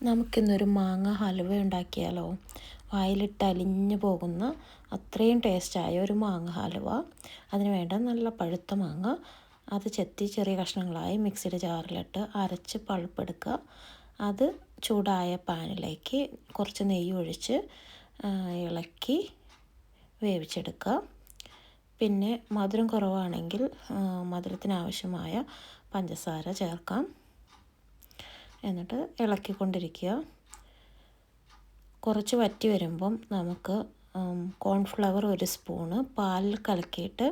നമുക്കിന്നൊരു മാങ്ങ ഹലുവ ഉണ്ടാക്കിയാലോ? വായിലിട്ട് അലിഞ്ഞു പോകുന്ന അത്രയും ടേസ്റ്റായ ഒരു മാങ്ങ ഹലുവ. അതിന് വേണ്ട നല്ല പഴുത്ത മാങ്ങ, അത് ചെത്തി ചെറിയ കഷ്ണങ്ങളായി മിക്സിയുടെ ജാറിലിട്ട് അരച്ച് പൾപ്പെടുക്കുക. അത് ചൂടായ പാനിലേക്ക് കുറച്ച് നെയ്യ് ഒഴിച്ച് ഇളക്കി വേവിച്ചെടുക്കുക. പിന്നെ മധുരം കുറവാണെങ്കിൽ മധുരത്തിനാവശ്യമായ പഞ്ചസാര ചേർക്കാം. എന്നിട്ട് ഇളക്കിക്കൊണ്ടിരിക്കുക. കുറച്ച് വറ്റി വരുമ്പം നമുക്ക് കോൺഫ്ലവർ 1 സ്പൂണ് പാലിൽ കലക്കിയിട്ട്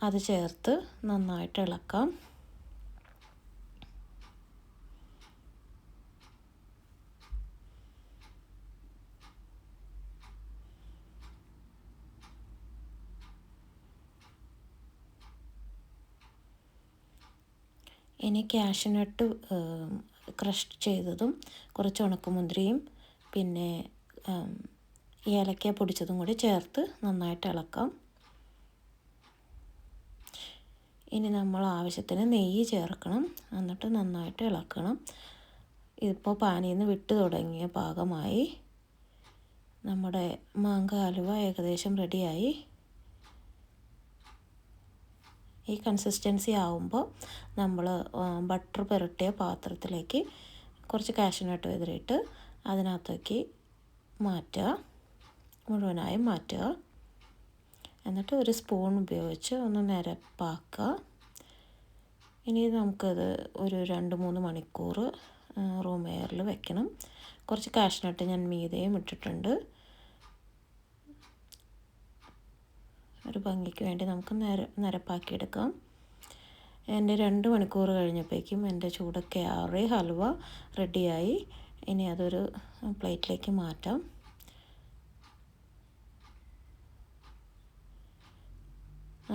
അത് ചേർത്ത് നന്നായിട്ട് ഇളക്കാം. ഇനി കാഷ്യൂനട്ട് ക്രഷ് ചെയ്തതും കുറച്ച് ഉണക്കമുന്തിരിയും പിന്നെ ഏലക്ക പൊടിച്ചതും കൂടി ചേർത്ത് നന്നായിട്ട് ഇളക്കാം. ഇനി നമ്മൾ ആവശ്യത്തിന് നെയ്യ് ചേർക്കണം, എന്നിട്ട് നന്നായിട്ട് ഇളക്കണം. ഇപ്പോൾ പാനിൽ നിന്ന് വിട്ട് തുടങ്ങിയ പാകമായി. നമ്മുടെ മാങ്ങ ഹലുവ ഏകദേശം റെഡിയായി. ഈ കൺസിസ്റ്റൻസി ആവുമ്പോൾ നമ്മൾ ബട്ടർ പുരട്ടിയ പാത്രത്തിലേക്ക് കുറച്ച് കാഷ്യൂനട്ട് വിതറിയിട്ട് അതിനകത്തേക്ക് മാറ്റുക, മുഴുവനായും മാറ്റുക. എന്നിട്ട് ഒരു സ്പൂൺ ഉപയോഗിച്ച് ഒന്ന് നിരപ്പാക്കുക. ഇനി നമുക്കത് ഒരു 2-3 മണിക്കൂർ റൂം എയറിൽ വെക്കണം. കുറച്ച് കാഷ്യൂനട്ട് ഞാൻ മീതെയും ഇട്ടിട്ടുണ്ട്. ഒരു ഭംഗിക്ക് വേണ്ടി നമുക്ക് നിരപ്പാക്കിയെടുക്കാം. എൻ്റെ 2 മണിക്കൂർ കഴിഞ്ഞപ്പോഴേക്കും എൻ്റെ ചൂടൊക്കെ ആറി ഹലുവ റെഡിയായി. ഇനി അതൊരു പ്ലേറ്റിലേക്ക് മാറ്റാം.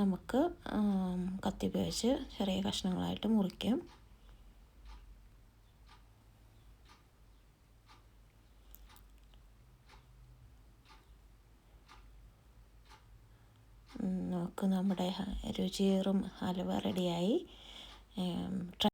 നമുക്ക് കത്തി ഉപയോഗിച്ച് ചെറിയ കഷ്ണങ്ങളായിട്ട് മുറിക്കാം. നമുക്ക് നമ്മുടെ രുചിയേറും ഹലുവ റെഡിയായി.